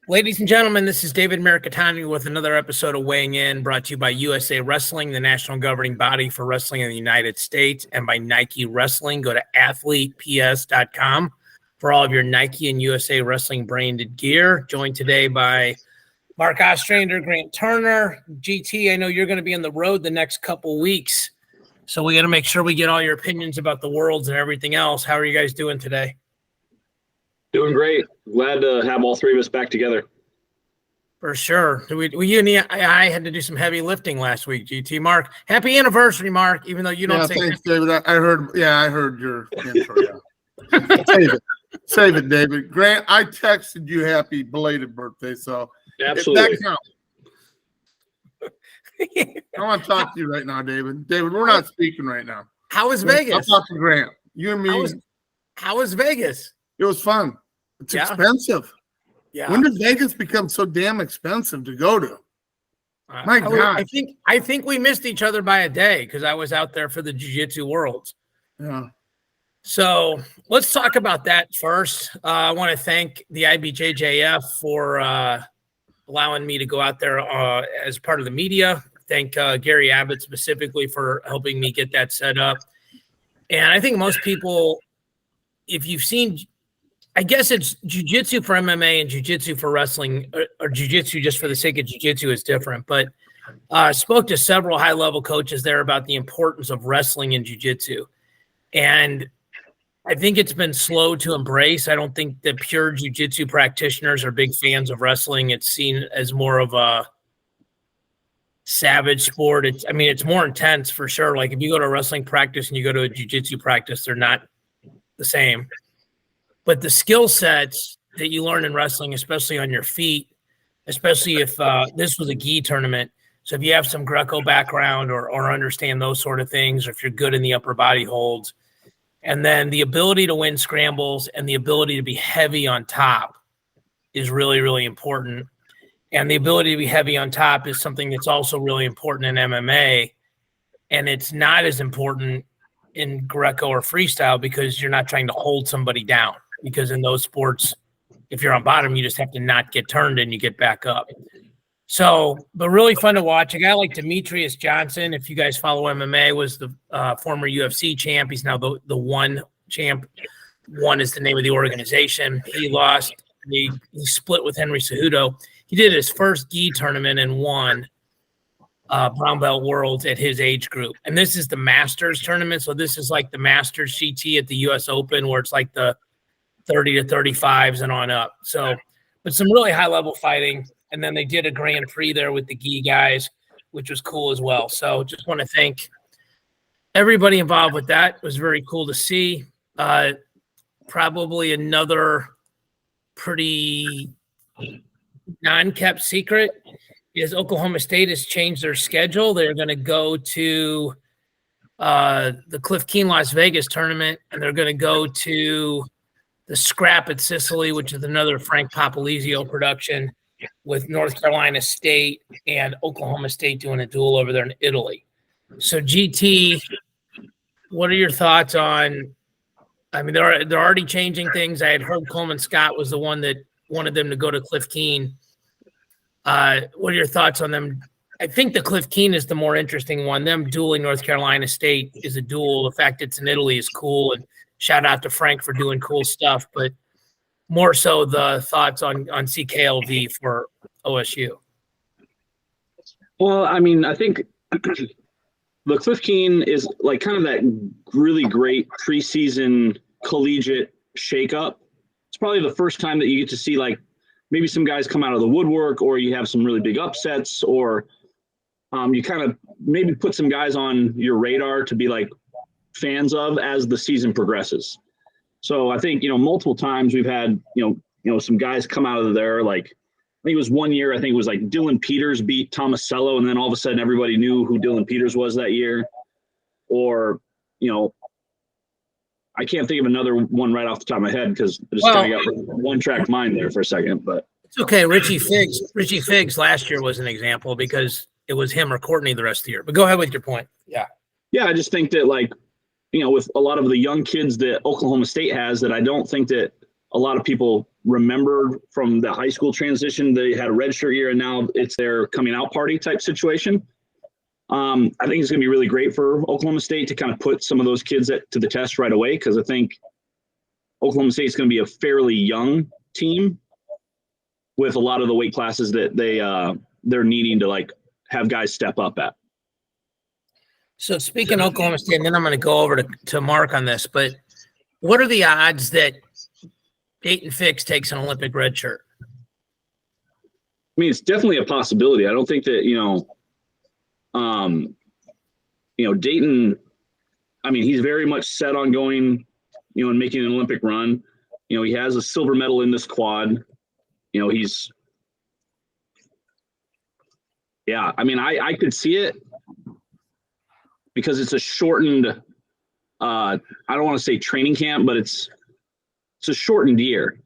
Ladies and gentlemen, this is David Mirikitani with another episode of Weighing In, brought to you by USA Wrestling, the national governing body for wrestling in the United States, and by Nike Wrestling. Go to athleteps.com for all of your Nike and USA Wrestling branded gear. Joined today by Mark Ostrander, Grant Turner. GT, I know you're going to be on the road the next couple weeks, so we got to make sure we get all your opinions about the worlds and everything else. How are you guys doing today? Doing great. Glad to have all three of us back together. For sure. You and I had to do some heavy lifting last week, GT. Mark, happy anniversary, Mark, even though you don't say thanks, David. I heard your intro. Yeah. Save it, David. Grant, I texted you happy belated birthday, so absolutely. That counts. I want to talk to you right now, David. David, we're not speaking right now. How was Vegas? I'll talk to Grant. You and me. How was Vegas? It was fun. It's expensive. Yeah. When did Vegas become so damn expensive to go to? My God. I think we missed each other by a day because I was out there for the Jiu-Jitsu Worlds. Yeah. So let's talk about that first. I want to thank the IBJJF for allowing me to go out there as part of the media. Thank Gary Abbott specifically for helping me get that set up. And I think most people, if you've seen, I guess it's jiu-jitsu for MMA and jiu-jitsu for wrestling, or jiu-jitsu just for the sake of jiu-jitsu is different. But I spoke to several high-level coaches there about the importance of wrestling in jiu-jitsu. And I think it's been slow to embrace. I don't think the pure jiu-jitsu practitioners are big fans of wrestling. It's seen as more of a savage sport. It's more intense for sure. Like if you go to a wrestling practice and you go to a jiu-jitsu practice, they're not the same. But the skill sets that you learn in wrestling, especially on your feet, especially if this was a gi tournament, so if you have some Greco background or understand those sort of things, or if you're good in the upper body holds, and then the ability to win scrambles and the ability to be heavy on top is really, really important. And the ability to be heavy on top is something that's also really important in MMA, and it's not as important in Greco or freestyle because you're not trying to hold somebody down. Because in those sports, if you're on bottom, you just have to not get turned and you get back up. So, but really fun to watch. A guy like Demetrius Johnson, if you guys follow MMA, was the former UFC champ. He's now the ONE champ. ONE is the name of the organization. He lost. He split with Henry Cejudo. He did his first gi tournament and won brown belt worlds at his age group. And this is the Masters tournament. So this is like the Masters GT at the US Open, where it's like the 30 to 35s and on up. So, but some really high level fighting. And then they did a Grand Prix there with the gi guys, which was cool as well. So just want to thank everybody involved with that. It was very cool to see. Probably another pretty non-kept secret is Oklahoma State has changed their schedule. They're going to go to the Cliff Keen Las Vegas tournament, and they're going to go to the Scrap at Sicily, which is another Frank Popolizio production, with North Carolina State and Oklahoma State doing a duel over there in Italy. So GT, what are your thoughts on, they're already changing things. I had heard Coleman Scott was the one that wanted them to go to Cliff Keen. What are your thoughts on them? I think the Cliff Keen is the more interesting one. Them dueling North Carolina State is a duel. The fact it's in Italy is cool, and shout out to Frank for doing cool stuff, but more so the thoughts on CKLV for OSU. Well, I think the Cliff Keen is like kind of that really great preseason collegiate shakeup. It's probably the first time that you get to see like maybe some guys come out of the woodwork, or you have some really big upsets, or you kind of maybe put some guys on your radar to be like fans of as the season progresses. So I think, multiple times we've had, some guys come out of there. Like, I think it was one year, I think it was like Dylan Peters beat Tomasello, and then all of a sudden everybody knew who Dylan Peters was that year. Or, I can't think of another one right off the top of my head because I just kind of got one track mind there for a second. But it's okay. Richie Figs last year was an example because it was him or Courtney the rest of the year. But go ahead with your point. Yeah. Yeah, I just think that with a lot of the young kids that Oklahoma State has, that I don't think that a lot of people remember from the high school transition. They had a redshirt year, and now it's their coming out party type situation. I think it's going to be really great for Oklahoma State to kind of put some of those kids to the test right away, because I think Oklahoma State is going to be a fairly young team with a lot of the weight classes that they're needing to like have guys step up at. So speaking of Oklahoma State, and then I'm going to go over to Mark on this, but what are the odds that Peyton Fix takes an Olympic red shirt? I mean, it's definitely a possibility. I don't think that, Dayton, I mean, he's very much set on going, and making an Olympic run. He has a silver medal in this quad. I could see it because it's a shortened, I don't want to say training camp, but it's a shortened year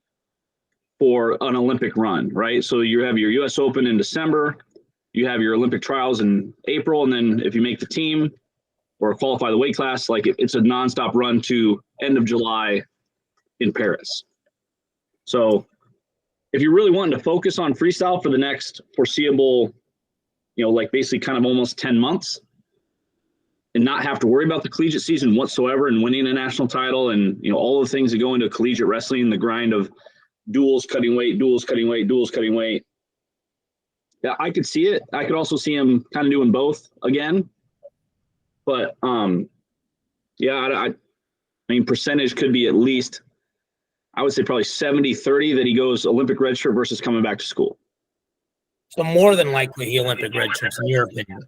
for an Olympic run, right? So you have your U.S. Open in December, you have your Olympic trials in April, and then if you make the team or qualify the weight class, like it's a nonstop run to end of July in Paris. So if you're really wanting to focus on freestyle for the next foreseeable, like basically kind of almost 10 months, and not have to worry about the collegiate season whatsoever and winning a national title and, all the things that go into collegiate wrestling, the grind of duels, cutting weight. Yeah, I could see it. I could also see him kind of doing both again. But, I mean, percentage could be at least, I would say probably 70-30 that he goes Olympic redshirt versus coming back to school. So more than likely he Olympic redshirts, in your opinion.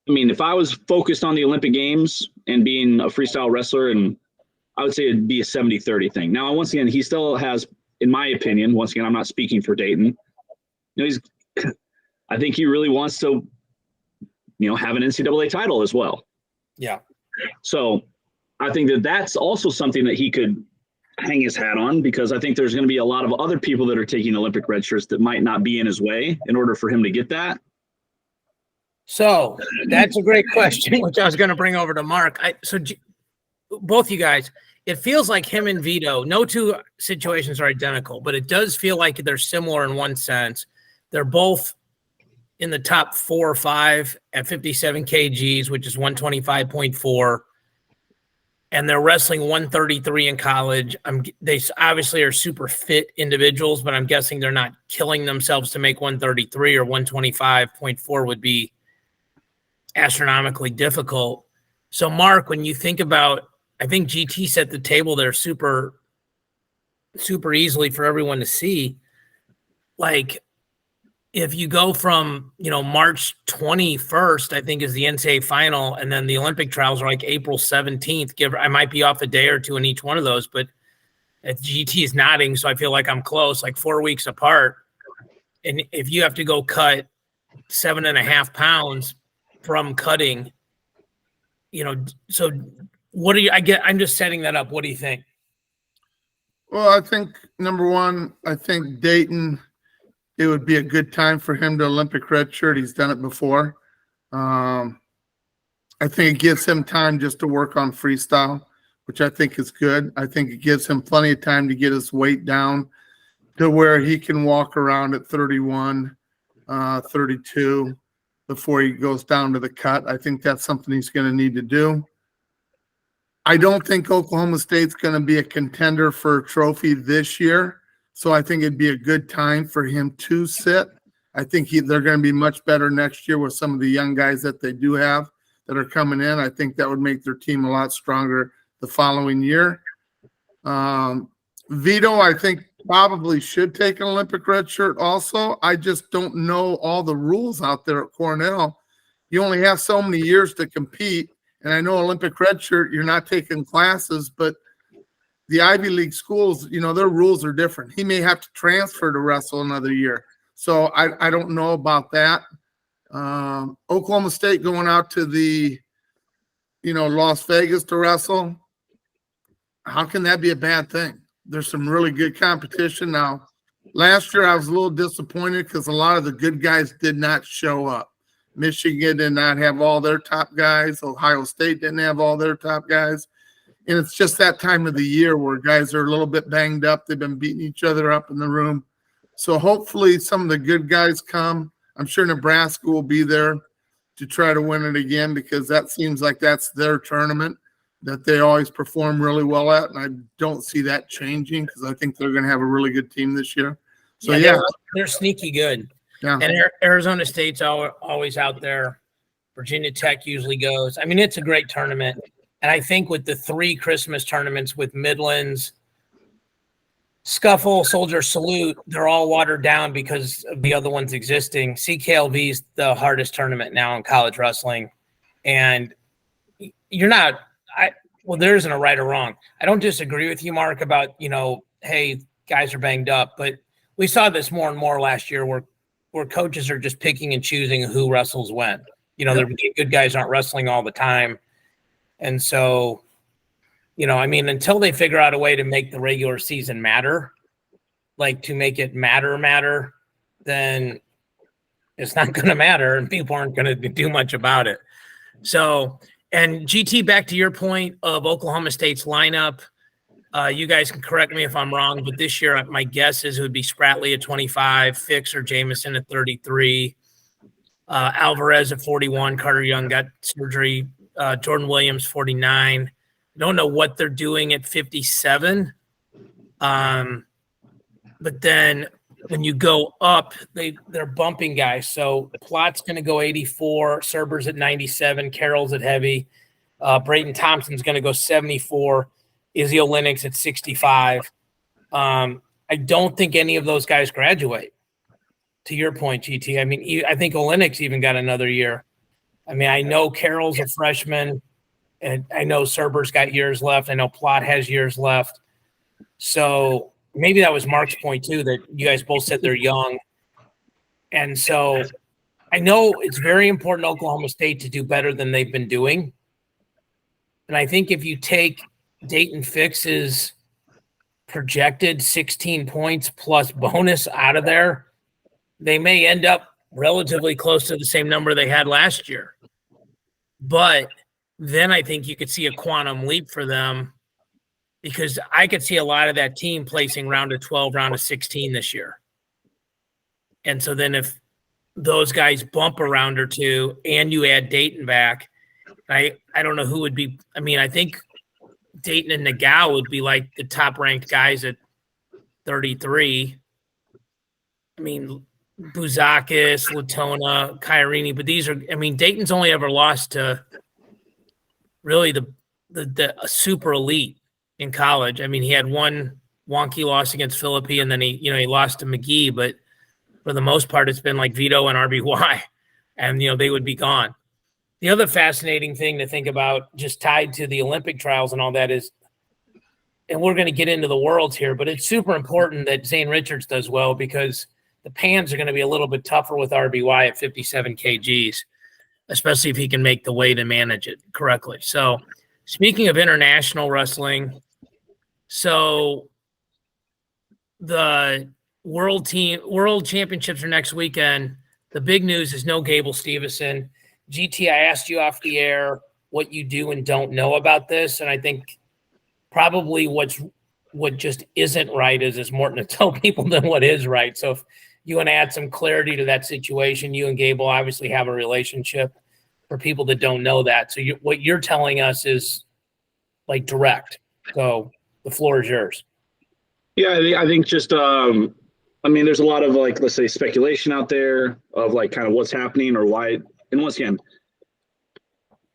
I mean, if I was focused on the Olympic Games and being a freestyle wrestler, and I would say it'd be a 70-30 thing. Now, once again, he still has, in my opinion, once again, I'm not speaking for Dayton. I think he really wants to, have an NCAA title as well. Yeah. So I think that that's also something that he could hang his hat on, because I think there's going to be a lot of other people that are taking Olympic red shirts that might not be in his way in order for him to get that. So that's a great question, which I was going to bring over to Mark. Both you guys, it feels like him and Vito, no two situations are identical, but it does feel like they're similar in one sense. They're both in the top 4 or 5 at 57 kgs, which is 125.4. And they're wrestling 133 in college. They obviously are super fit individuals, but I'm guessing they're not killing themselves to make 133, or 125.4 would be astronomically difficult. So, Mark, when you think about, I think GT set the table there super, super easily for everyone to see. Like, if you go from, March 21st, I think is the NCAA final, and then the Olympic trials are like April 17th. I might be off a day or two in each one of those, but GT is nodding, so I feel like I'm close, like 4 weeks apart. And if you have to go cut 7.5 pounds from cutting, so what do you, I'm just setting that up. What do you think? Well, I think number one, I think Dayton, it would be a good time for him to Olympic redshirt. He's done it before. I think it gives him time just to work on freestyle, which I think is good. I think it gives him plenty of time to get his weight down to where he can walk around at 31, 32 before he goes down to the cut. I think that's something he's going to need to do. I don't think Oklahoma State's going to be a contender for a trophy this year. So I think it'd be a good time for him to sit. I think they're going to be much better next year with some of the young guys that they do have that are coming in. I think that would make their team a lot stronger the following year. Vito, I think, probably should take an Olympic red shirt also. I just don't know all the rules out there at Cornell. You only have so many years to compete. And I know Olympic red shirt, you're not taking classes, but the Ivy League schools, their rules are different. He may have to transfer to wrestle another year. So I don't know about that. Oklahoma State going out to the, Las Vegas to wrestle. How can that be a bad thing? There's some really good competition. Now, last year I was a little disappointed because a lot of the good guys did not show up. Michigan did not have all their top guys. Ohio State didn't have all their top guys. And it's just that time of the year where guys are a little bit banged up. They've been beating each other up in the room. So hopefully some of the good guys come. I'm sure Nebraska will be there to try to win it again, because that seems like that's their tournament that they always perform really well at. And I don't see that changing, because I think they're going to have a really good team this year. So, yeah. They're sneaky good. Yeah. And Arizona State's always out there. Virginia Tech usually goes. I mean, it's a great tournament. And I think with the 3 Christmas tournaments with Midlands, Scuffle, Soldier Salute, they're all watered down because of the other ones existing. CKLV is the hardest tournament now in college wrestling. And you're not – there isn't a right or wrong. I don't disagree with you, Mark, about, hey, guys are banged up. But we saw this more and more last year where coaches are just picking and choosing who wrestles when. The good guys aren't wrestling all the time. And so, until they figure out a way to make the regular season matter, like to make it matter, then it's not going to matter and people aren't going to do much about it. So, and GT, back to your point of Oklahoma State's lineup, you guys can correct me if I'm wrong, but this year my guess is it would be Spratley at 25, Fix or Jamison at 33, Alvarez at 41, Carter Young got surgery, Jordan Williams 49. I don't know what they're doing at 57. But then when you go up, they're bumping guys. So Plot's going to go 84, Cerber's at 97, Carroll's at heavy, Brayton Thompson's going to go 74, Izzy Olenix at 65. I don't think any of those guys graduate. To your point, GT, I mean, I think Olenix even got another year. I mean, I know Carroll's a freshman, and I know Cerber's got years left. I know Plot has years left. So maybe that was Mark's point too, that you guys both said they're young. And so I know it's very important Oklahoma State to do better than they've been doing. And I think if you take Dayton Fix's projected 16 points plus bonus out of there, they may end up relatively close to the same number they had last year. But then I think you could see a quantum leap for them, because I could see a lot of that team placing round of 12, round of 16 this year. And so then if those guys bump a round or two and you add Dayton back, I don't know who would be – I mean, I think Dayton and Nagao would be like the top-ranked guys at 33. I mean – Buzakis, Latona, Kairini, but these are, I mean, Dayton's only ever lost to really the super elite in college. I mean, he had one wonky loss against Philippi, and then he lost to McGee, but for the most part, it's been like Vito and RBY, and they would be gone. The other fascinating thing to think about, just tied to the Olympic trials and all that, is, and we're going to get into the worlds here, but it's super important that Zane Richards does well, because the pans are going to be a little bit tougher with RBY at 57 kgs, especially if he can make the weight and manage it correctly. So speaking of international wrestling, so the world championships are next weekend. The big news is no Gable Steveson. GT, I asked you off the air what you do and don't know about this, and I think probably what just isn't right is more to tell people than what is right. So if you want to add some clarity to that situation, you and Gable obviously have a relationship, for people that don't know that. So what you're telling us is like direct. So the floor is yours. Yeah, I think just, there's a lot of like, let's say, speculation out there of like kind of what's happening or why. And once again,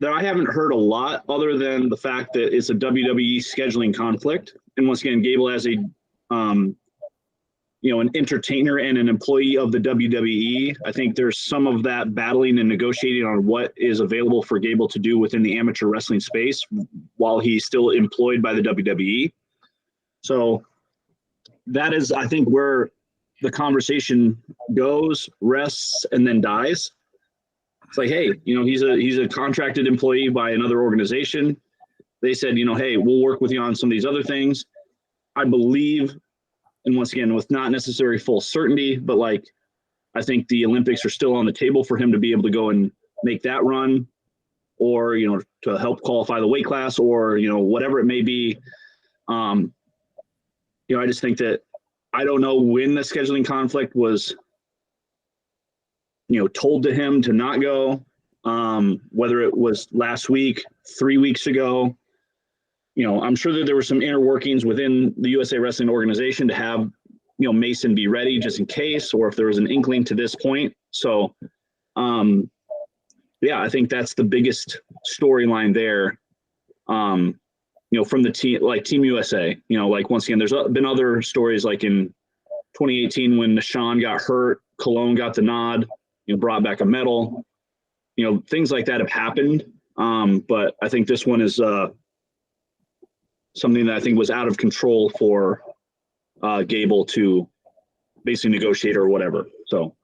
that I haven't heard a lot other than the fact that it's a WWE scheduling conflict. And once again, Gable as a, an entertainer and an employee of the WWE, I think there's some of that battling and negotiating on what is available for Gable to do within the amateur wrestling space while he's still employed by the WWE. So that is, I think, where the conversation goes, rests, and then dies. It's like, hey, he's a contracted employee by another organization. They said, hey, we'll work with you on some of these other things. I believe, and once again, with not necessarily full certainty, but like, I think the Olympics are still on the table for him to be able to go and make that run. or, you know, to help qualify the weight class, or, you know, whatever it may be. You know, I just think that I don't know when the scheduling conflict was, you know, told to him to not go, whether it was last week, 3 weeks ago. You know, I'm sure that there were some inner workings within the USA Wrestling organization to have, you know, Mason be ready just in case, or if there was an inkling to this point. So, yeah, I think that's the biggest storyline there. You know, from the team, like Team USA, you know, like once again, there's been other stories like in 2018 when Nishan got hurt, Cologne got the nod, you know, brought back a medal, you know, things like that have happened. But I think this one is something that I think was out of control for Gable to basically negotiate or whatever. So,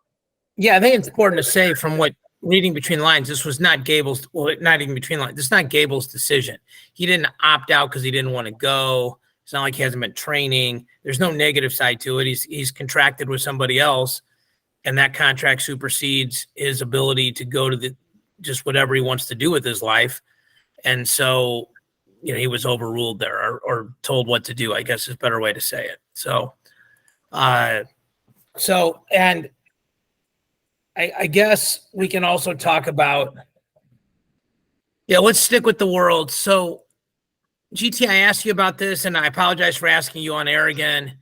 yeah, I think it's important to say from what reading between the lines, this was not Gable's, well, not even between the lines. This is not Gable's decision. He didn't opt out because he didn't want to go. It's not like he hasn't been training. There's no negative side to it. He's contracted with somebody else, and that contract supersedes his ability to go to the just whatever he wants to do with his life. And so, you know, he was overruled there or told what to do, I guess is a better way to say it. So, and I guess we can also talk about, yeah, let's stick with the world. So, GT, I asked you about this, and I apologize for asking you on air again.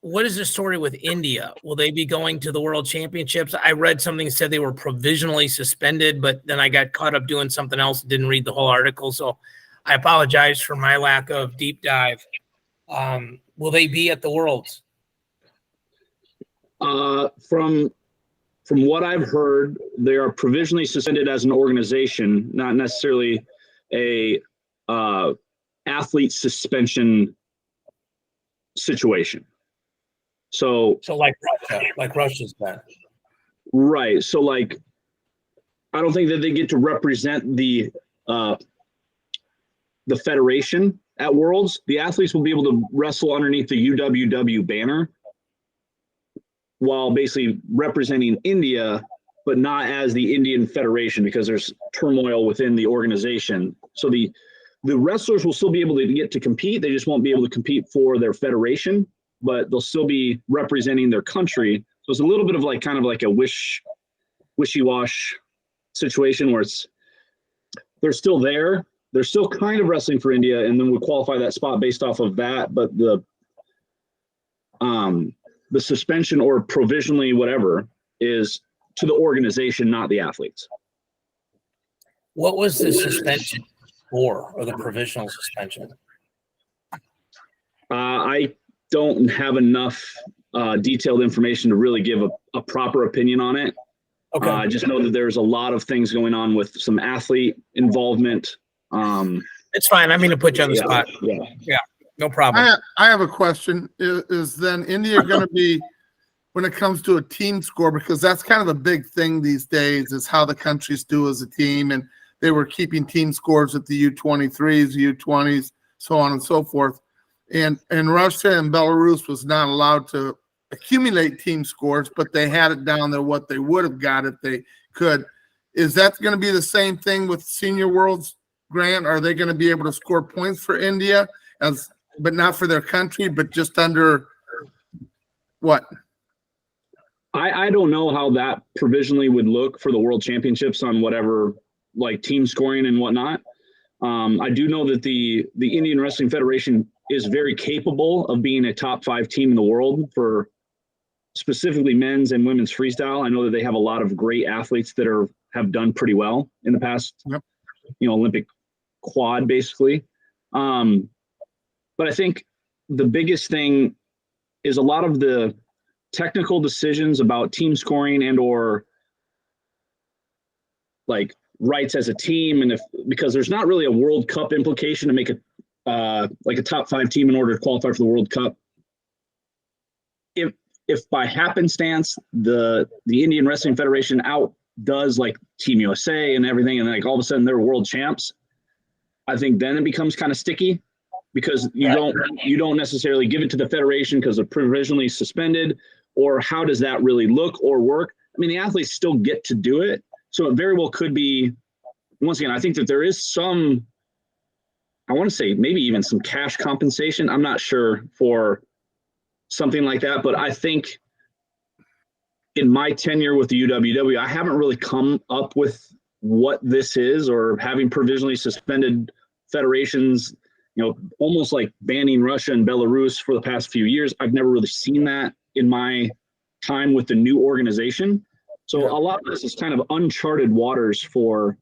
What is the story with India? Will they be going to the World Championships? I read something that said they were provisionally suspended, but then I got caught up doing something else and didn't read the whole article. So I apologize for my lack of deep dive. Will they be at the Worlds? From what I've heard, they are provisionally suspended as an organization, not necessarily a athlete suspension situation. So like Russia, like Russia's been. Right. So like, I don't think that they get to represent the federation at Worlds. The athletes will be able to wrestle underneath the UWW banner, while basically representing India, but not as the Indian Federation, because there's turmoil within the organization. So the wrestlers will still be able to get to compete. They just won't be able to compete for their federation, but they'll still be representing their country. So it's a little bit of like kind of like a wishy-wash situation where they're still there. They're still kind of wrestling for India, and then we qualify that spot based off of that. But the suspension or provisionally whatever is to the organization, not the athletes. What was the suspension for, or the provisional suspension? I don't have enough detailed information to really give a proper opinion on it. Okay. I just know that there's a lot of things going on with some athlete involvement. It's fine. I mean to put you on the spot. Yeah. No problem. I have a question. Is then India going to be, when it comes to a team score, because that's kind of a big thing these days, is how the countries do as a team, and they were keeping team scores at the U23s, U20s, so on and so forth. And Russia and Belarus was not allowed to accumulate team scores, but they had it down there what they would have got if they could. Is that going to be the same thing with Senior Worlds, Grant? Are they going to be able to score points for India but not for their country, but just under what? I don't know how that provisionally would look for the World Championships on whatever, like team scoring and whatnot. I do know that the Indian Wrestling Federation is very capable of being a top 5 team in the world for specifically men's and women's freestyle. I know that they have a lot of great athletes that have done pretty well in the past, Olympic quad basically. But I think the biggest thing is a lot of the technical decisions about team scoring and or like rights as a team, and because there's not really a World Cup implication to make like a top 5 team in order to qualify for the World Cup. If by happenstance the Indian Wrestling Federation outdoes like Team USA and everything, and like all of a sudden they're world champs, I think then it becomes kind of sticky. Because you don't necessarily give it to the federation because they're provisionally suspended, or how does that really look or work? I mean, the athletes still get to do it, so it very well could be once again, I think that there is some, I want to say maybe even some cash compensation. I'm not sure for something like that, but I think in my tenure with the UWW, I haven't really come up with what this is, or having provisionally suspended federations, almost like banning Russia and Belarus for the past few years. I've never really seen that in my time with the new organization. So a lot of this is kind of uncharted waters for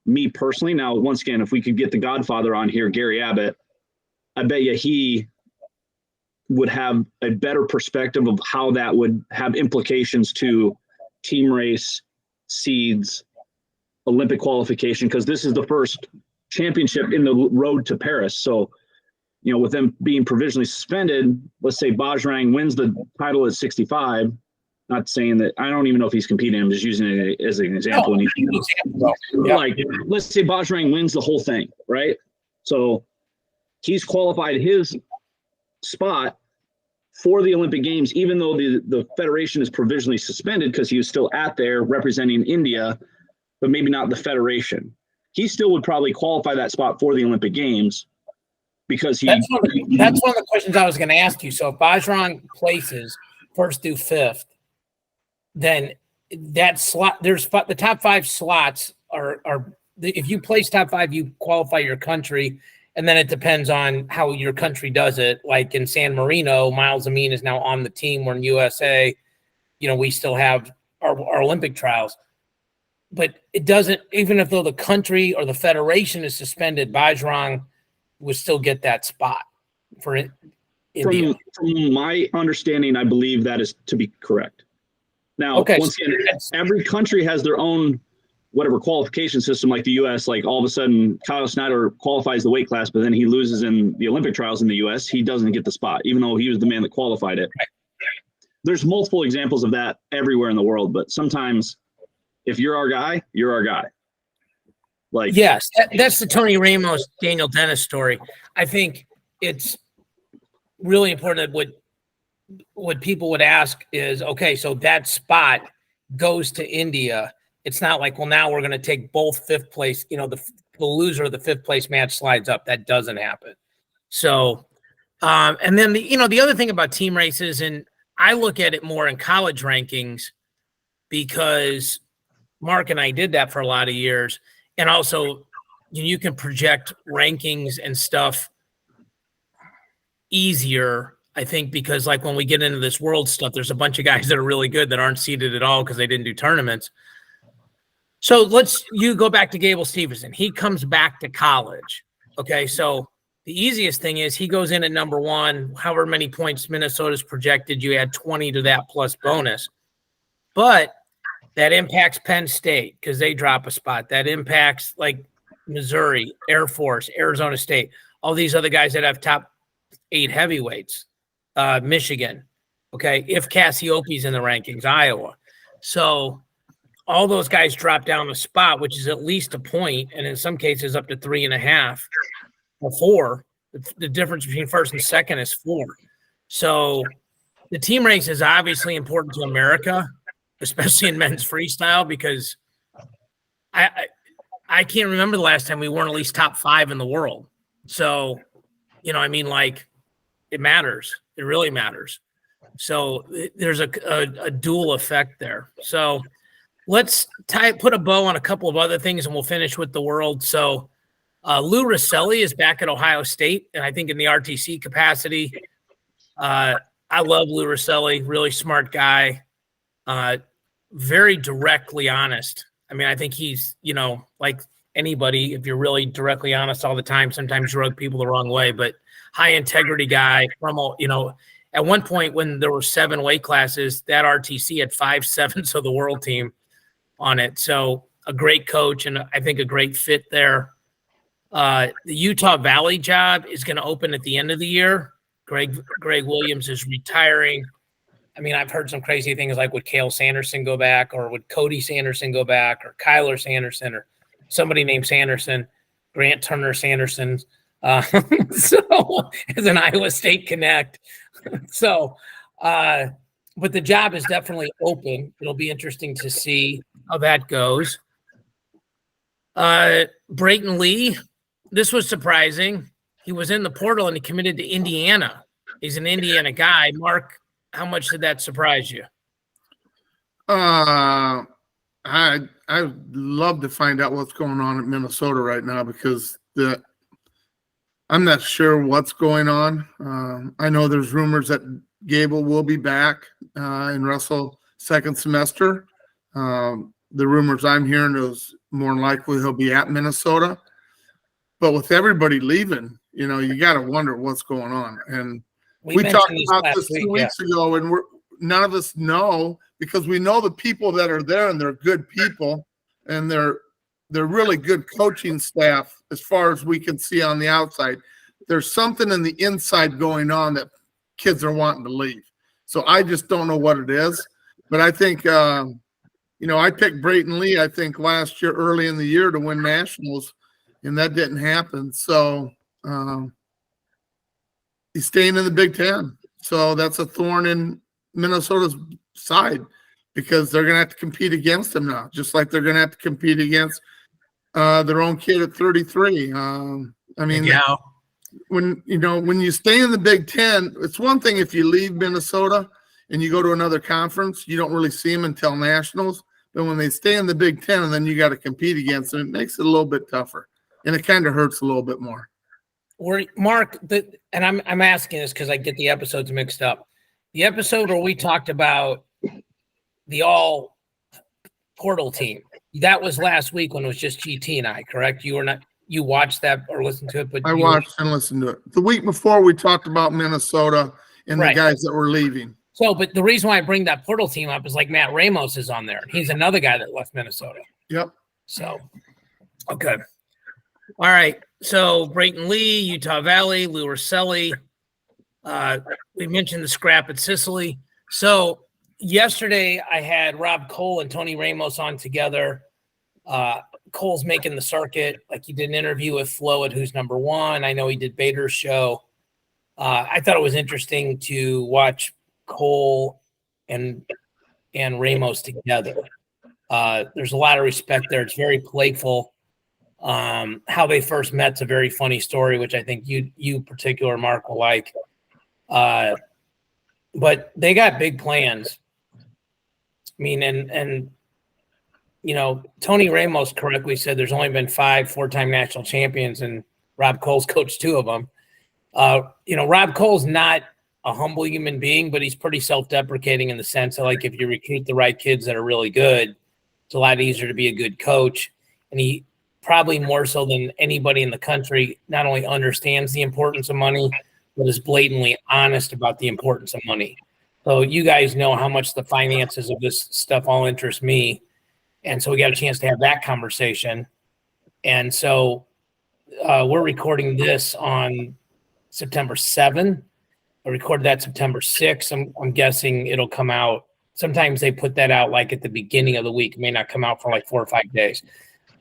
me personally. Now, once again, if we could get the Godfather on here, Gary Abbott, I bet you he would have a better perspective of how that would have implications to team race, seeds, Olympic qualification, because this is the first championship in the road to Paris. So, with them being provisionally suspended, let's say Bajrang wins the title at 65. Not saying that, I don't even know if he's competing. I'm just using it as an example. Like, let's say Bajrang wins the whole thing, right? So he's qualified his spot for the Olympic Games, even though the federation is provisionally suspended because he was still out there representing India, but maybe not the federation. He still would probably qualify that spot for the Olympic Games because that's one of the questions I was going to ask you. So if Bajrang places first through fifth, then that slot, there's the top 5 slots are if you place top 5, you qualify your country, and then it depends on how your country does it. Like in San Marino, Miles Amin is now on the team. We're in USA. We still have our Olympic trials. But it doesn't, even if though the country or the federation is suspended, Bajrang would still get that spot for it. From my understanding, I believe that is to be correct. Now, once again, every country has their own whatever qualification system, like the U.S. Like all of a sudden, Kyle Snyder qualifies the weight class, but then he loses in the Olympic trials in the U.S. He doesn't get the spot, even though he was the man that qualified it. Right. There's multiple examples of that everywhere in the world, but sometimes if you're our guy, you're our guy. Like, yes, that's the Tony Ramos, Daniel Dennis story. I think it's really important that what people would ask is, okay, so that spot goes to India. It's not like, well, now we're going to take both fifth place, the loser of the fifth place match slides up. That doesn't happen. So, and then the other thing about team races, and I look at it more in college rankings because Mark and I did that for a lot of years. And also, you can project rankings and stuff easier, I think, because like when we get into this world stuff, there's a bunch of guys that are really good that aren't seeded at all because they didn't do tournaments. So you go back to Gable Steveson. He comes back to college. Okay, so the easiest thing is he goes in at number 1, however many points Minnesota's projected, you add 20 to that plus bonus. But that impacts Penn State because they drop a spot. That impacts like Missouri, Air Force, Arizona State, all these other guys that have top 8 heavyweights, Michigan, okay, if Cassioppi's in the rankings, Iowa. So all those guys drop down a spot, which is at least a point, and in some cases up to 3.5 or 4. The difference between first and second is 4. So the team race is obviously important to America, especially in men's freestyle, because I can't remember the last time we weren't at least top 5 in the world. So, like it matters. It really matters. So there's a dual effect there. So let's put a bow on a couple of other things and we'll finish with the world. So Lou Rosselli is back at Ohio State, and I think in the RTC capacity. I love Lou Rosselli, really smart guy, very directly honest. I mean, I think he's, like anybody, if you're really directly honest all the time, sometimes you rub people the wrong way, but high integrity guy from, at one point when there were 7 weight classes, that RTC had 5/7 of the world team on it. So a great coach and I think a great fit there. The Utah Valley job is going to open at the end of the year. Greg Williams is retiring. I mean, I've heard some crazy things like would Cale Sanderson go back, or would Cody Sanderson go back, or Kyler Sanderson, or somebody named Sanderson, Grant Turner Sanderson. So as an Iowa State connect. So, but the job is definitely open. It'll be interesting to see how that goes. Brayton Lee, this was surprising. He was in the portal and he committed to Indiana. He's an Indiana guy. Mark, how much did that surprise you? I'd love to find out what's going on in Minnesota right now because I'm not sure what's going on. I know there's rumors that Gable will be back and wrestle second semester. The rumors I'm hearing is more than likely he'll be at Minnesota. But with everybody leaving, you got to wonder what's going on. And we talked about this 2 weeks ago, and none of us know because we know the people that are there, and they're good people, and they're really good coaching staff as far as we can see on the outside. There's something in the inside going on that kids are wanting to leave. So I just don't know what it is. But I think, I picked Brayton Lee, I think, last year, early in the year to win nationals, and that didn't happen. So he's staying in the Big Ten. So that's a thorn in Minnesota's side because they're going to have to compete against him now, just like they're going to have to compete against their own kid at 33. When you stay in the Big Ten, it's one thing if you leave Minnesota and you go to another conference, you don't really see them until nationals. But when they stay in the Big Ten and then you got to compete against them, it makes it a little bit tougher, and it kind of hurts a little bit more. Mark, and I'm asking this because I get the episodes mixed up. The episode where we talked about the all portal team, that was last week when it was just GT and I, correct? You watched that or listened to it, but I watched and listened to it. The week before we talked about Minnesota and the guys that were leaving. So, but the reason why I bring that portal team up is like Matt Ramos is on there. He's another guy that left Minnesota. Yep. So, okay. All right. So Brayton Lee, Utah Valley, Lou Rosselli. We mentioned the scrap at Sicily. So yesterday I had Rob Cole and Tony Ramos on together. Cole's making the circuit. Like he did an interview with Flo at Who's Number One. I know he did Bader's show. I thought it was interesting to watch Cole and Ramos together. There's a lot of respect there. It's very playful. How they first met's a very funny story, which I think you particular Mark will like. But they got big plans. I mean, and Tony Ramos correctly said there's only been 5 4-time national champions, and Rob Cole's coached 2 of them. Rob Cole's not a humble human being, but he's pretty self-deprecating in the sense that, like, if you recruit the right kids that are really good, it's a lot easier to be a good coach. And he probably more so than anybody in the country not only understands the importance of money, but is blatantly honest about the importance of money. So you guys know how much the finances of this stuff all interest me. And so we got a chance to have that conversation. And so we're recording this on September 7th. I recorded that September 6th. I'm guessing it'll come out. Sometimes they put that out like at the beginning of the week. It may not come out for like 4 or 5 days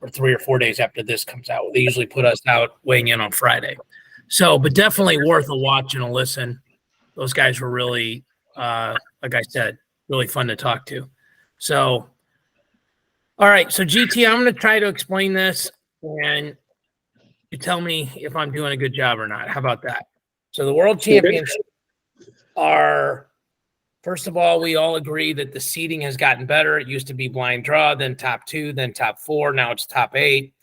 or 3 or 4 days after this comes out. They usually put us out weighing in on Friday. So, but definitely worth a watch and a listen. Those guys were really, like I said, really fun to talk to. So, all right. So GT, I'm going to try to explain this and you tell me if I'm doing a good job or not. How about that? So the World Championships are, first of all, we all agree that the seeding has gotten better. It used to be blind draw, then top 2, then top 4. Now it's top 8.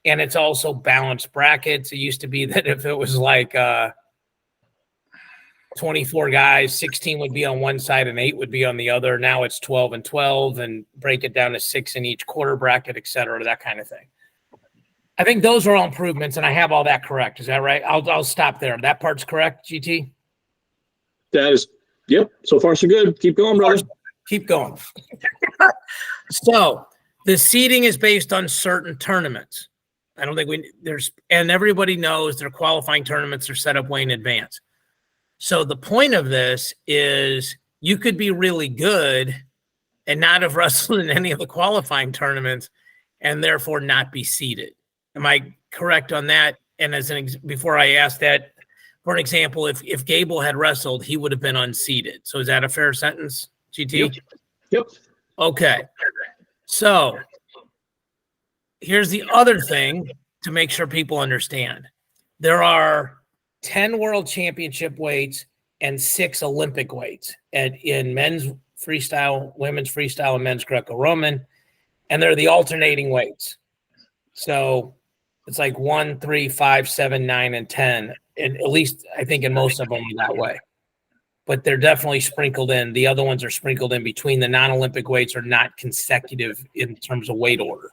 And it's also balanced brackets. It used to be that if it was like 24 guys, 16 would be on one side and 8 would be on the other. Now it's 12 and 12 and break it down to 6 in each quarter bracket, et cetera, that kind of thing. I think those are all improvements, and I have all that correct. Is that right? I'll stop there. That part's correct, GT? That is, yep. So far, so good. Keep going, brother. Keep going. So the seeding is based on certain tournaments. I don't think and everybody knows their qualifying tournaments are set up way in advance. So the point of this is you could be really good and not have wrestled in any of the qualifying tournaments and therefore not be seeded. Am I correct on that? And before I ask that, for an example, if Gable had wrestled, he would have been unseeded. So is that a fair sentence, GT? Yep. Okay. So here's the other thing to make sure people understand. There are 10 world championship weights and 6 Olympic weights in men's freestyle, women's freestyle, and men's Greco-Roman. And they're the alternating weights. So it's like 1, 3, 5, 7, 9, and 10. And at least I think in most of them are that way. But they're definitely sprinkled in. The other ones are sprinkled in between. The non-Olympic weights are not consecutive in terms of weight order.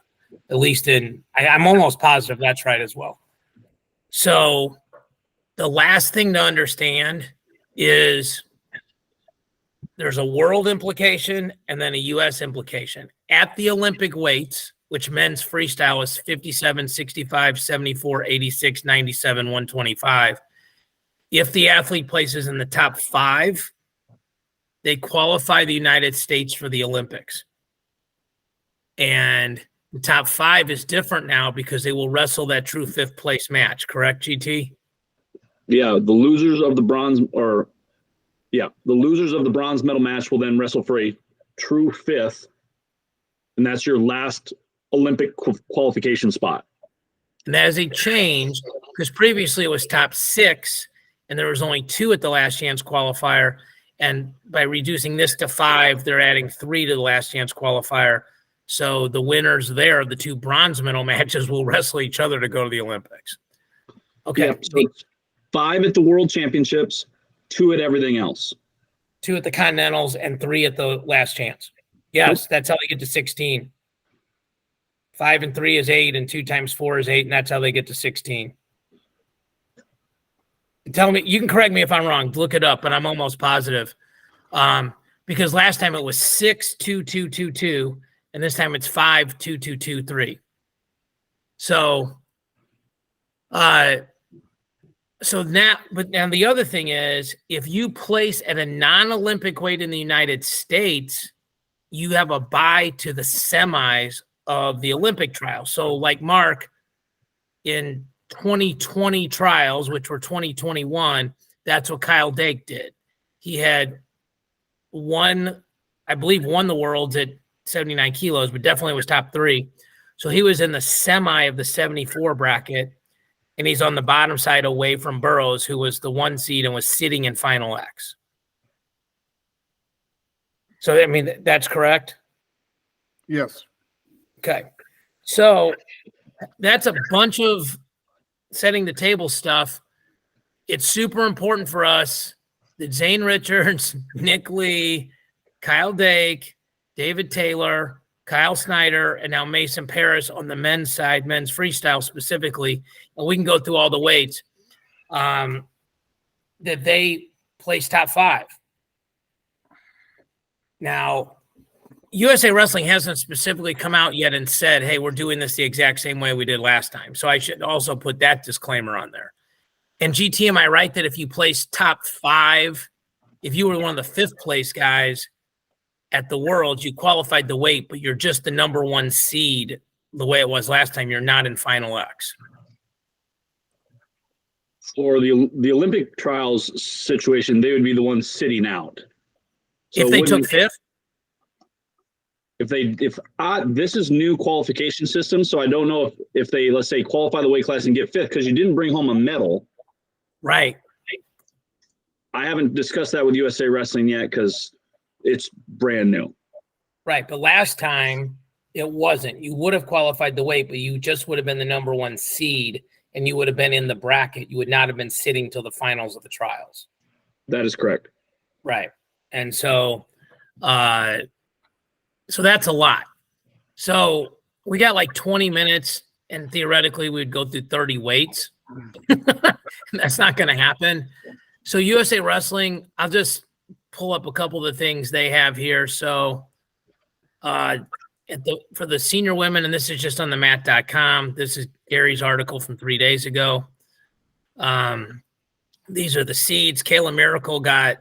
At least I'm almost positive that's right as well. So the last thing to understand is there's a world implication and then a U.S. implication. At the Olympic weights, which men's freestyle is 57, 65, 74, 86, 97, 125. If the athlete places in the top 5, they qualify the United States for the Olympics. And the top 5 is different now because they will wrestle that true 5th place match. Correct, GT? Yeah, the losers of the bronze medal match will then wrestle for a true 5th, and that's your last Olympic qualification spot. And that is a change because previously it was top 6, and there was only 2 at the last chance qualifier. And by reducing this to 5, they're adding 3 to the last chance qualifier. So the winners there, the 2 bronze medal matches, will wrestle each other to go to the Olympics. Okay. Yeah, so it's 5 at the World Championships, 2 at everything else. 2 at the Continentals and 3 at the last chance. Yes, that's how they get to 16. 5 and 3 is 8, and 2 times 4 is 8, and that's how they get to 16. Tell me, you can correct me if I'm wrong. Look it up, but I'm almost positive. Because last time it was 6, 2, 2, 2, 2, and this time it's 5, 2, 2, 2, 3. So now, but now the other thing is, if you place at a non-Olympic weight in the United States, you have a bye to the semis of the Olympic trials. So like Mark, in 2020 trials, which were 2021, that's what Kyle Dake did. He had won the worlds at 79 kilos, but definitely was top 3. So he was in the semi of the 74 bracket, and he's on the bottom side away from Burroughs, who was the 1 seed and was sitting in Final X. So, I mean, that's correct? Yes. Okay. So that's a bunch of setting the table stuff. It's super important for us that Zane Richards, Nick Lee, Kyle Dake, David Taylor, Kyle Snyder, and now Mason Paris on the men's side, men's freestyle specifically, and we can go through all the weights, that they place top 5. Now, USA Wrestling hasn't specifically come out yet and said, hey, we're doing this the exact same way we did last time. So I should also put that disclaimer on there. And GT, am I right that if you place top 5, if you were one of the 5th place guys at the Worlds, you qualified the weight, but you're just the number 1 seed the way it was last time, you're not in Final X? For the Olympic trials situation, they would be the ones sitting out. So if they took 5th? This is new qualification system, so I don't know if they, let's say, qualify the weight class and get 5th because you didn't bring home a medal. Right. I haven't discussed that with USA Wrestling yet because it's brand new. Right, but last time it wasn't. You would have qualified the weight, but you just would have been the number 1 seed, and you would have been in the bracket. You would not have been sitting till the finals of the trials. That is correct. Right. And so that's a lot. So we got like 20 minutes, and theoretically we'd go through 30 weights. That's not going to happen. So USA Wrestling, I'll just pull up a couple of the things they have here. So for the senior women, and this is just on the mat.com. This is Gary's article from 3 days ago. These are the seeds. Kayla Miracle got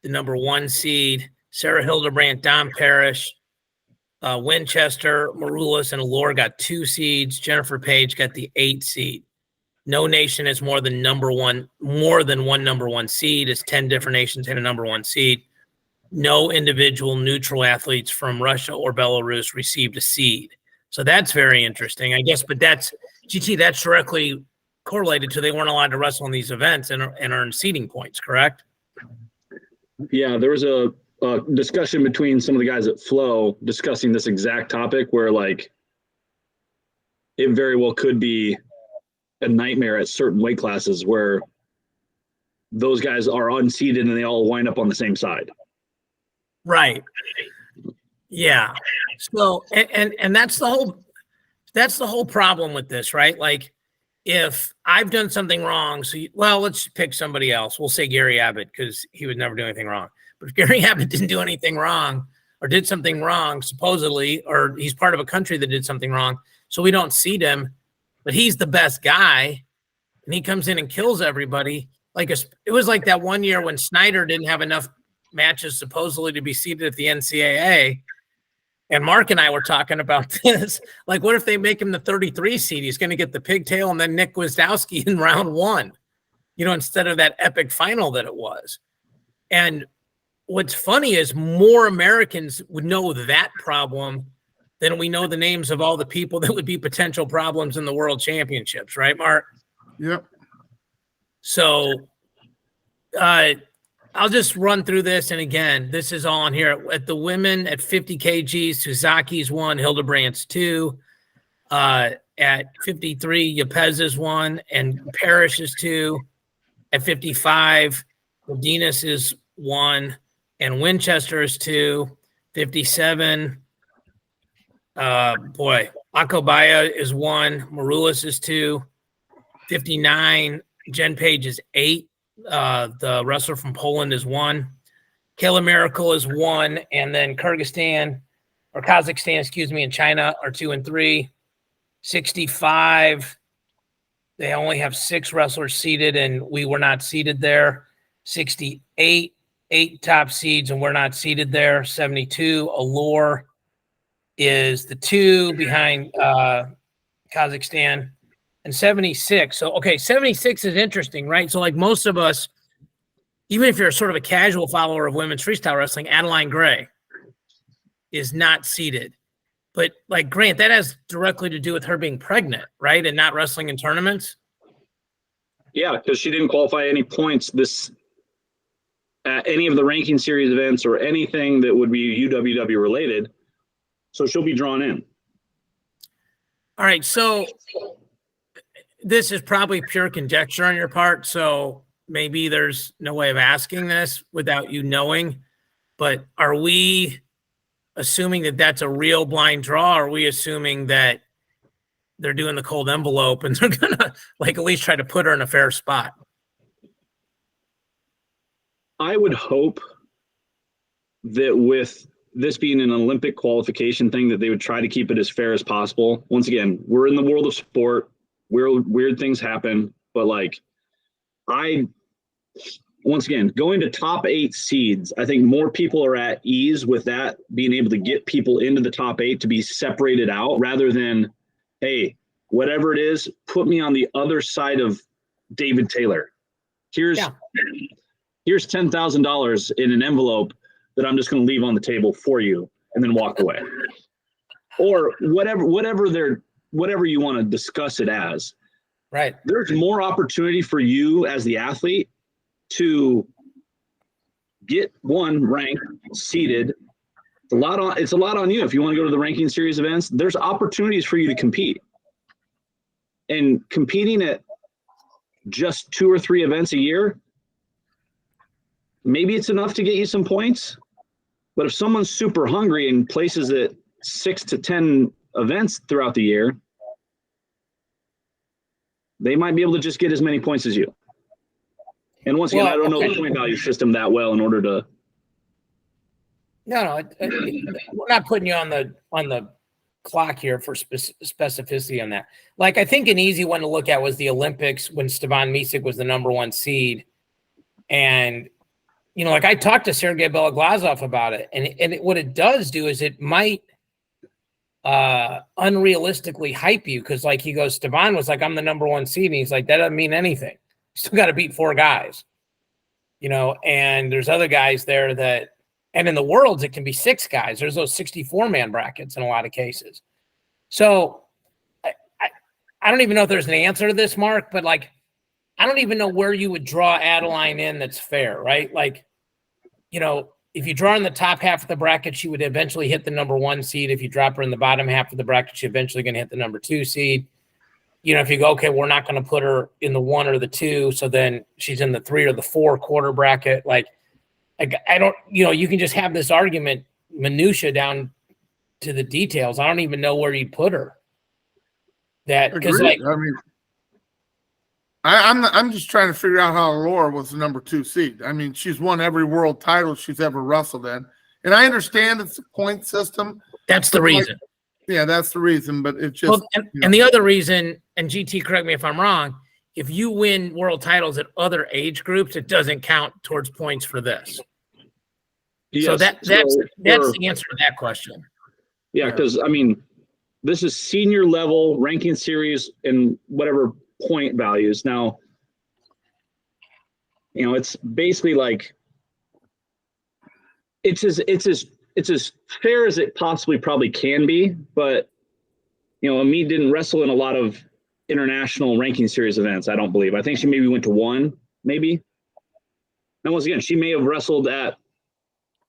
the number 1 seed. Sarah Hildebrandt, Don Parrish, Winchester, Maroulis, and Allure got 2 seeds. Jennifer Page got the 8 seed. No nation has more than one number 1 seed. It's 10 different nations had a number 1 seed. No individual neutral athletes from Russia or Belarus received a seed. So that's very interesting, I guess. But that's directly correlated to they weren't allowed to wrestle in these events and earn seeding points, correct? Yeah, there was a discussion between some of the guys at Flow discussing this exact topic where like it very well could be a nightmare at certain weight classes where those guys are unseeded and they all wind up on the same side. Right. Yeah. So, and that's the whole problem with this, right? Like if I've done something wrong, let's pick somebody else. We'll say Gary Abbott because he would never do anything wrong. But if Gary Abbott didn't do anything wrong or did something wrong, supposedly, or he's part of a country that did something wrong, so we don't seed him, but he's the best guy and he comes in and kills everybody. Like it was like that one year when Snyder didn't have enough matches supposedly to be seated at the NCAA. And Mark and I were talking about this. Like, what if they make him the 33 seed? He's going to get the pigtail and then Nick Gwiazdowski in round 1, instead of that epic final that it was. And what's funny is more Americans would know that problem than we know the names of all the people that would be potential problems in the world championships. Right, Mark? Yep. So I'll just run through this. And again, this is all on here. At the women at 50 kgs, Suzaki's 1, Hildebrandt's 2. At 53, Yepes is 1, and Parrish is 2. At 55, Medina's is 1, and Winchester is 2. 57, Akobaya is 1, Maroulis is 2. 59, Jen Page is 8. The wrestler from Poland is 1. Kayla Miracle is 1, and then Kazakhstan, and China are 2 and 3. 65, they only have 6 wrestlers seeded, and we were not seeded there. 68, 8 top seeds, and we're not seeded there. 72, Allure is the 2 behind Kazakhstan. And 76. So, 76 is interesting, right? So, like most of us, even if you're sort of a casual follower of women's freestyle wrestling, Adeline Gray is not seeded. But, like, Grant, that has directly to do with her being pregnant, right? And not wrestling in tournaments. Yeah, because she didn't qualify any points at any of the ranking series events or anything that would be UWW related. So she'll be drawn in. All right, so this is probably pure conjecture on your part, so maybe there's no way of asking this without you knowing, but are we assuming that that's a real blind draw, or are we assuming that they're doing the cold envelope and they're going to at least try to put her in a fair spot? I would hope that with this being an Olympic qualification thing, that they would try to keep it as fair as possible. Once again, we're in the world of sport. Weird things happen, but once again, going to top 8 seeds, I think more people are at ease with that, being able to get people into the top 8 to be separated out rather than, hey, whatever it is, put me on the other side of David Taylor. Here's $10,000 in an envelope that I'm just going to leave on the table for you and then walk away. Or whatever you want to discuss it as. Right. There's more opportunity for you as the athlete to get ranked, seated. It's a lot on you. If you want to go to the ranking series events, there's opportunities for you to compete. And competing at just 2 or 3 events a year, maybe it's enough to get you some points. But if someone's super hungry and places at 6 to 10 events throughout the year, they might be able to just get as many points as you. And once again, I don't know the point value system that well in order to. No, we're not putting you on the clock here for specificity on that. Like, I think an easy one to look at was the Olympics when Stevan Misic was the number 1 seed. And, I talked to Sergey Beloglazov about it. And what it does do is it might unrealistically hype you, because he goes, Stevan was like, I'm the number 1 seed, and he's like, that doesn't mean anything. You still got to beat 4 guys, and there's other guys there and in the worlds it can be 6 guys. There's those 64-man brackets in a lot of cases. So I don't even know if there's an answer to this, Mark, but like, I don't even know where you would draw Adeline in that's fair, right? Like, you know, if you draw in the top half of the bracket, she would eventually hit the number 1 seed. If you drop her in the bottom half of the bracket, she's eventually going to hit the number 2 seed. You know, if you go, okay, we're not going to put her in the 1 or the 2, so then she's in the 3 or the 4 quarter bracket. Like I don't, you know, you can just have this argument minutia down to the details. I don't even know where you'd put her. That because like I mean, I'm just trying to figure out how Laura was the number 2 seed. I mean, she's won every world title she's ever wrestled in, and I understand it's a point system. That's the reason. Yeah, that's the reason. But it's just and the other reason, and GT, correct me if I'm wrong, if you win world titles at other age groups, it doesn't count towards points for this. Yes, so that's the answer to that question. Yeah, because I mean, this is senior level ranking series and whatever point values. Now, you know, it's basically like it's as fair as it possibly probably can be, but you know, Amit didn't wrestle in a lot of international ranking series events, I don't believe. I think she maybe went to 1, maybe. And once again, she may have wrestled at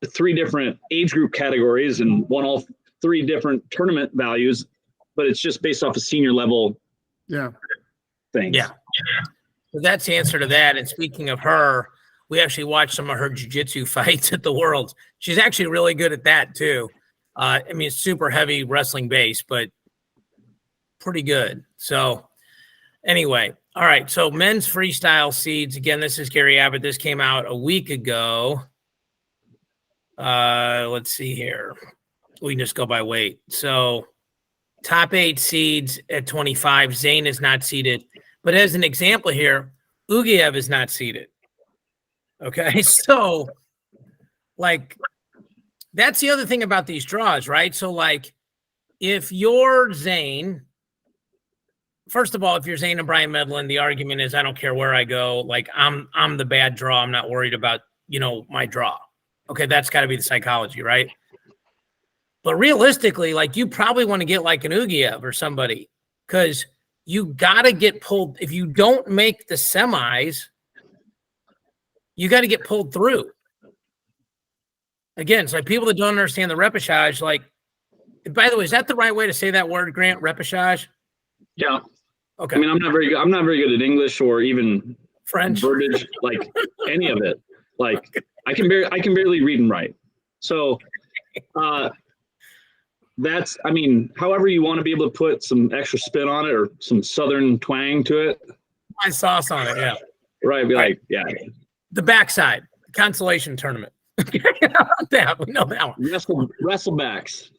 3 different age group categories and won all 3 different tournament values, but it's just based off a senior level thing. Yeah. So that's the answer to that. And speaking of her, we actually watched some of her jiu-jitsu fights at the Worlds. She's actually really good at that too. I mean, it's super heavy wrestling base, but pretty good. So anyway, all right. So men's freestyle seeds. Again, this is Gary Abbott. This came out a week ago. Let's see here. We can just go by weight. So top 8 seeds at 25. Zayn is not seeded. But as an example here, Ugiev is not seeded. Okay. So like, that's the other thing about these draws, right? So like, if you're Zayn, first of all, if you're Zayn and Brian Medlin, the argument is I don't care where I go. Like I'm the bad draw. I'm not worried about, you know, my draw. Okay, that's got to be the psychology, right? But realistically, like you probably want to get like an Ugiev or somebody because you got to get pulled. If you don't make the semis, you got to get pulled through. Again, it's like people that don't understand the repechage, like, by the way, is that the right way to say that word, Grant? Repechage? Yeah. Okay. I mean, I'm not very good at English or even French, verbiage, like any of it. Like I can barely read and write. So that's, I mean, however you want to be able to put some extra spin on it or some Southern twang to it. my sauce on it, yeah. Right. Be like, yeah. The backside, consolation tournament. That, we know that one. Wrestlebacks.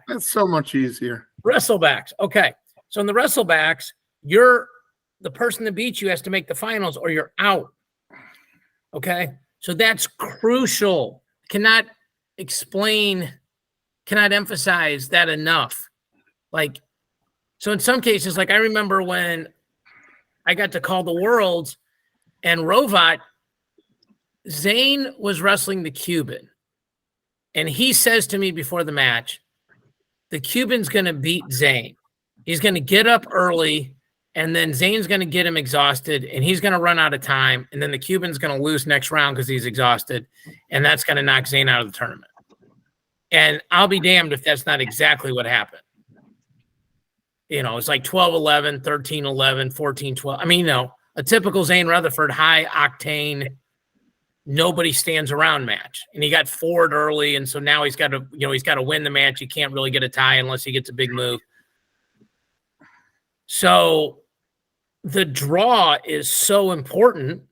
That's so much easier. Wrestlebacks. Okay. So in the wrestlebacks, you're the person that beats you has to make the finals or you're out. Okay. So that's crucial. Cannot emphasize that enough. Like, so in some cases, like I remember when I got to call the Worlds and Rovat, Zayn was wrestling the Cuban. And he says to me before the match, the Cuban's going to beat Zayn. He's going to get up early, and then Zayn's going to get him exhausted, and he's going to run out of time, and then the Cuban's going to lose next round because he's exhausted, and that's going to knock Zayn out of the tournament. And I'll be damned if that's not exactly what happened. You know, it's like 12-11, 13-11, 14-12. I mean, you know, a typical Zayn Rutherford high-octane, nobody stands around match. And he got forward early, and so now he's got to win the match. He can't really get a tie unless he gets a big move. So the draw is so important,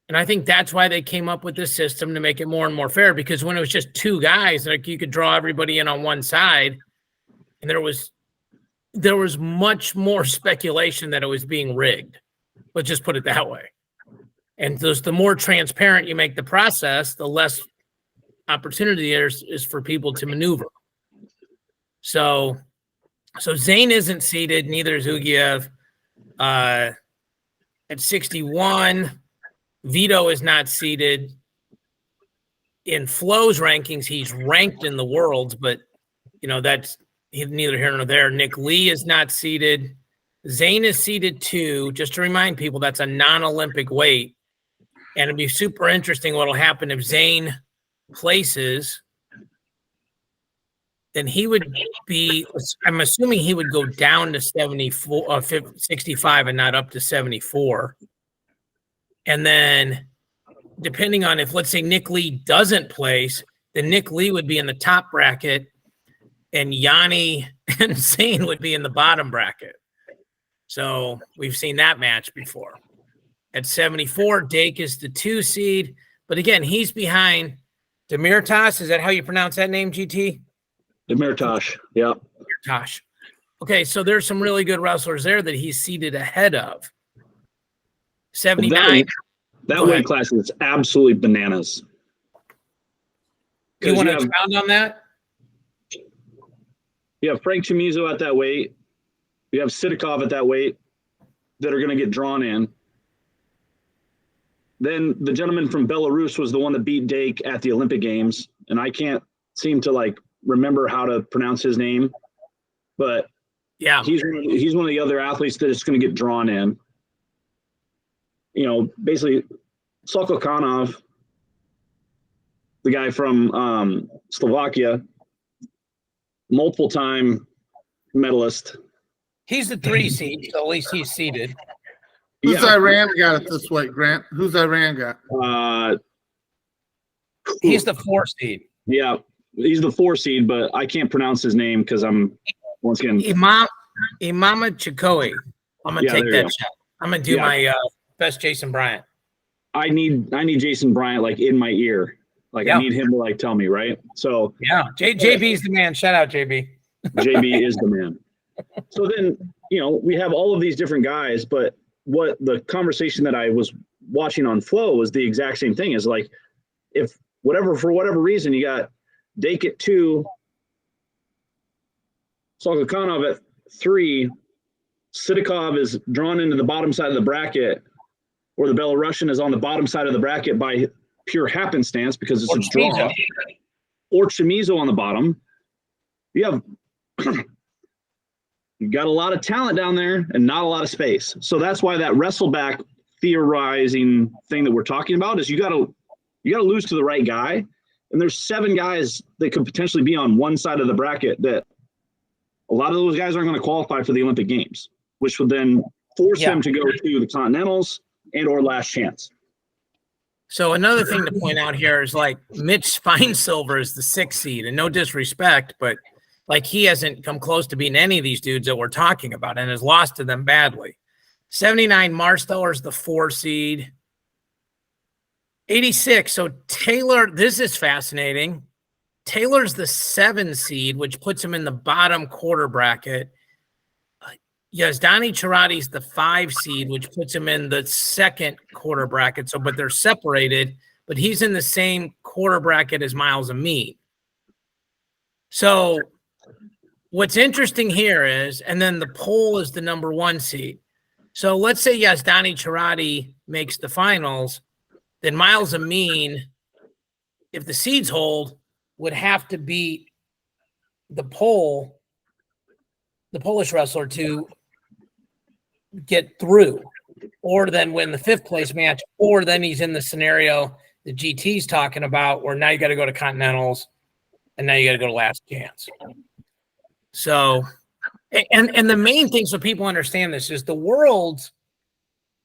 and I think that's why they came up with this system to make it more and more fair, because when it was just 2 guys, like you could draw everybody in on one side, and there was much more speculation that it was being rigged. Let's just put it that way. And the more transparent you make the process, the less opportunity there is for people to maneuver. So Zayn isn't seeded, neither is Ugiev. At 61, Vito is not seeded. In Flo's rankings, he's ranked in the Worlds, but you know neither here nor there. Nick Lee is not seeded. Zane is seeded 2. Just to remind people, that's a non-Olympic weight. And it'd be super interesting what will happen if Zane places. Then he would be, I'm assuming he would go down to 65 and not up to 74. And then depending on if, let's say, Nick Lee doesn't place, then Nick Lee would be in the top bracket and Yanni and Zane would be in the bottom bracket. So we've seen that match before. At 74, Dake is the 2 seed. But again, he's behind Demirtas. Is that how you pronounce that name, GT? Demirtas, yeah. Demirtas. Okay, so there's some really good wrestlers there that he's seated ahead of. 79. That weight class is absolutely bananas. You want to expound on that? You have Frank Chamizo at that weight. You have Sidikov at that weight that are going to get drawn in. Then the gentleman from Belarus was the one that beat Dake at the Olympic Games, and I can't seem to remember how to pronounce his name, but yeah, he's one of the other athletes that is going to get drawn in. Basically, Soko Kanov, the guy from Slovakia, multiple-time medalist. He's the 3 seed, so at least he's seeded. Who's Iran got it this way, Grant? Who's Iran got? He's the 4 seed. Yeah, he's the 4 seed, but I can't pronounce his name because I'm, once again, Imama Chikoe. I'm gonna take that shot. I'm gonna do my best Jason Bryant. I need Jason Bryant in my ear. I need him to tell me, right? So JB's the man. Shout out JB. JB is the man. So then, we have all of these different guys, but what the conversation that I was watching on Flow was the exact same thing. Is if for whatever reason you got Dake at 2, Solkokanov at 3, Sidikov is drawn into the bottom side of the bracket, or the Belarusian is on the bottom side of the bracket by pure happenstance because it's a draw, or Chamizo on the bottom. You got a lot of talent down there and not a lot of space. So that's why that wrestleback theorizing thing that we're talking about is you got to lose to the right guy. And there's 7 guys that could potentially be on one side of the bracket that a lot of those guys aren't going to qualify for the Olympic Games, which would then force them to go to the Continentals and or Last Chance. So another thing to point out here is Mitch Spinesilver is the 6th seed, and no disrespect, but he hasn't come close to beating any of these dudes that we're talking about and has lost to them badly. 79, Marsteller is the 4 seed. 86, so Taylor, this is fascinating. Taylor's the 7 seed, which puts him in the bottom quarter bracket. Yazdani Charati's the 5 seed, which puts him in the second quarter bracket. So, but they're separated, but he's in the same quarter bracket as Miles Amin. So what's interesting here is, and then the poll is the number 1 seed. So let's say Yazdani Charati makes the finals, then Miles Amin, if the seeds hold, would have to beat the Polish wrestler to get through, or then win the 5th place match, or then he's in the scenario that GT's talking about where now you got to go to Continentals and now you got to go to Last Chance. So, and the main thing so people understand this is the world,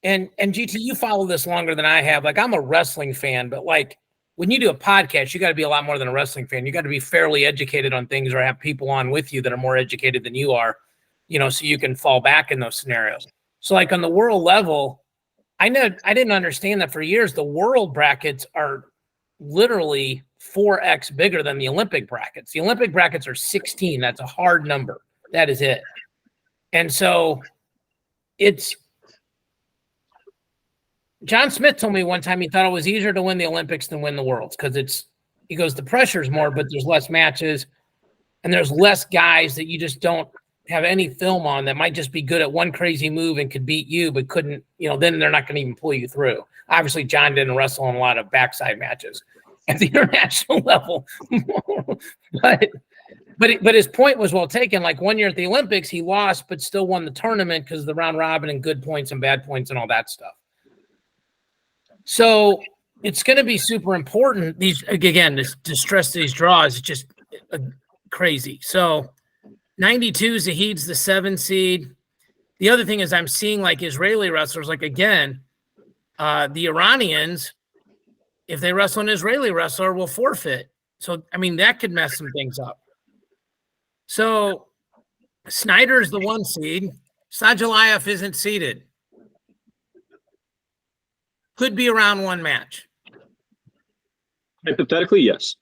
and GT, you follow this longer than I have. I'm a wrestling fan, but when you do a podcast, you got to be a lot more than a wrestling fan. You got to be fairly educated on things or have people on with you that are more educated than you are, so you can fall back in those scenarios. So on the world level, I didn't understand that for years. The world brackets are literally 4x bigger than the Olympic brackets. The Olympic brackets are 16. That's a hard number. That is it. And so John Smith told me one time he thought it was easier to win the Olympics than win the Worlds because he goes, the pressure's more, but there's less matches and there's less guys that you just don't have any film on that might just be good at one crazy move and could beat you, but couldn't, then they're not going to even pull you through. Obviously, John didn't wrestle in a lot of backside matches at the international level, But his point was well taken. Like 1 year at the Olympics, he lost, but still won the tournament because of the round robin and good points and bad points and all that stuff. So it's going to be super important. These again, to stress these draws is just crazy. So 92 Zahid's the 7 seed. The other thing is I'm seeing like Israeli wrestlers, like again, the Iranians, if they wrestle an Israeli wrestler, will forfeit. So, I mean, that could mess some things up. So Snyder's the 1 seed. Sajalayev isn't seeded. Could be a round 1 match. Hypothetically, yes.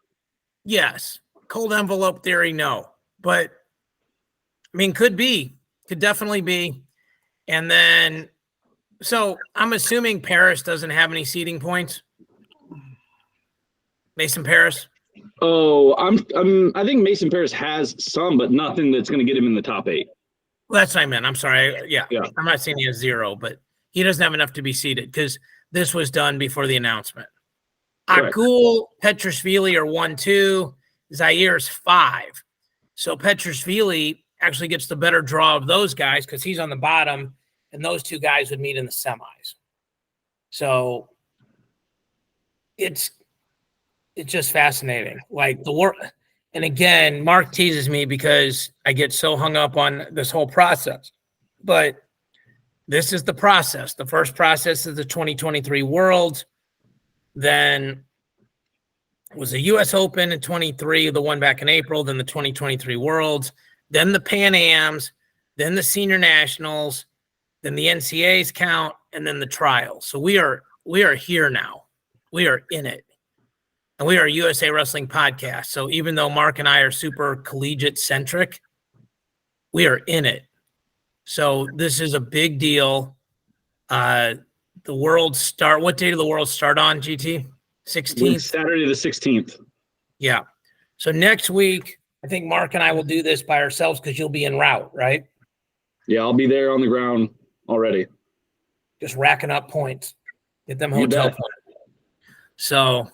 Yes. Cold envelope theory, no. But, I mean, could be. Could definitely be. And then, so I'm assuming Paris doesn't have any seeding points. Mason Paris? Oh, I think Mason Paris has some, but nothing that's going to get him in the top 8. Well, that's what I meant. I'm sorry. Yeah. Yeah. I'm not saying he has 0, but he doesn't have enough to be seeded because this was done before the announcement. Correct. Akul, Petrashvili are 1-2. Zaire's 5. So Petrashvili actually gets the better draw of those guys because he's on the bottom, and those 2 guys would meet in the semis. So it's just fascinating. Like the work, and again, Mark teases me because I get so hung up on this whole process. But this is the process. The first process is the 2023 World. Then was the U.S. Open in 23, the one back in April, then the 2023 Worlds, then the Pan Ams, then the Senior Nationals, then the NCAAs count, and then the trials. So we are here now. We are in it. And we are a USA Wrestling podcast. So even though Mark and I are super collegiate centric, we are in it. So this is a big deal. The World start. What day do the World start on, GT? 16th? Saturday the 16th. Yeah. So next week, I think Mark and I will do this by ourselves because you'll be en route, right? Yeah, I'll be there on the ground already. Just racking up points. Get them hotel points. So,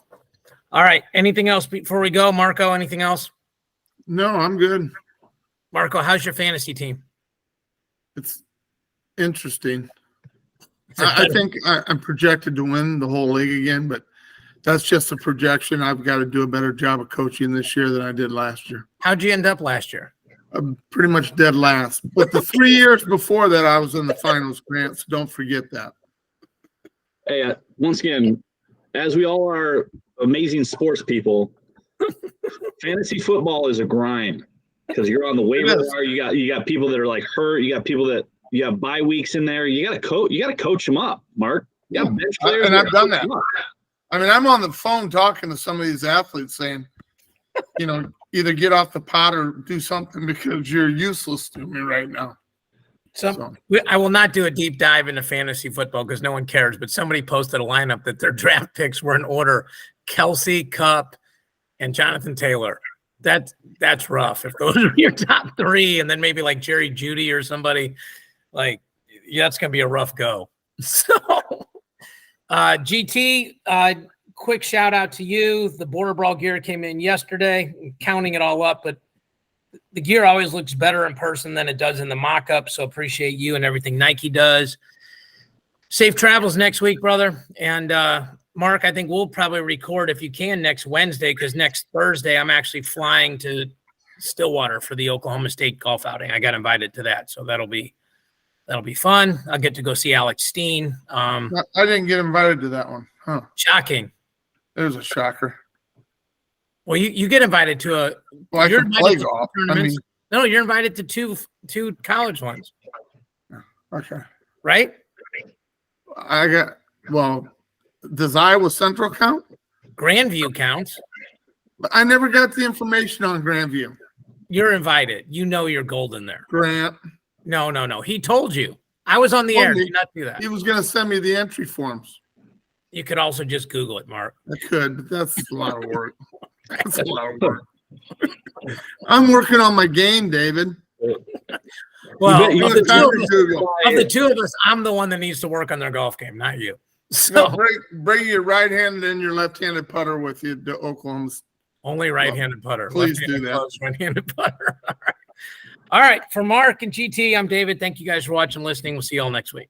all right. Anything else before we go? Marco, anything else? No, I'm good. Marco, how's your fantasy team? It's interesting. I think I'm projected to win the whole league again, but that's just a projection. I've got to do a better job of coaching this year than I did last year. How'd you end up last year? I'm pretty much dead last. But the 3 years before that, I was in the finals, Grant, so don't forget that. Hey, once again, as we all are amazing sports people, fantasy football is a grind because you're on the waiver wire. You got people that are like hurt. You got people that you have bye weeks in there. You got to coach them up, Mark. Yeah, bench players. And I've done that. I mean, I'm on the phone talking to some of these athletes saying, either get off the pot or do something because you're useless to me right now. I will not do a deep dive into fantasy football because no one cares, but somebody posted a lineup that their draft picks were in order: Kelsey, Cup, and Jonathan Taylor. That's rough. If those are your top 3 and then maybe like Jerry Jeudy or somebody, like that's going to be a rough go. So GT, quick shout out to you. The Border Brawl gear came in yesterday. I'm counting it all up, but the gear always looks better in person than it does in the mock-up. So appreciate you and everything Nike does. Safe travels next week, brother. And Mark, I think we'll probably record if you can next Wednesday, because next Thursday I'm actually flying to Stillwater for the Oklahoma State golf outing. I got invited to that, so that'll be fun. I'll get to go see Alex Steen. I didn't get invited to that one. Huh. Shocking. It was a shocker. Well, you get invited to a. Well, I can play golf. No, you're invited to two college ones. Okay. Right? Does Iowa Central count? Grandview counts. But I never got the information on Grandview. You're invited. You know you're golden there. Grant. No. He told you. I was on the air. Do not do that. He was going to send me the entry forms. You could also just Google it, Mark. I could, but that's a lot of work. That's a lot of work. I'm working on my game, David. Well, of the two of us, I'm the one that needs to work on their golf game, not you. So bring your right hand and your left-handed putter with you to Oklahoma. Only right-handed putter. Please do Left-handed that. close, right-handed putter. All right. For Mark and GT, I'm David. Thank you guys for watching and listening. We'll see you all next week.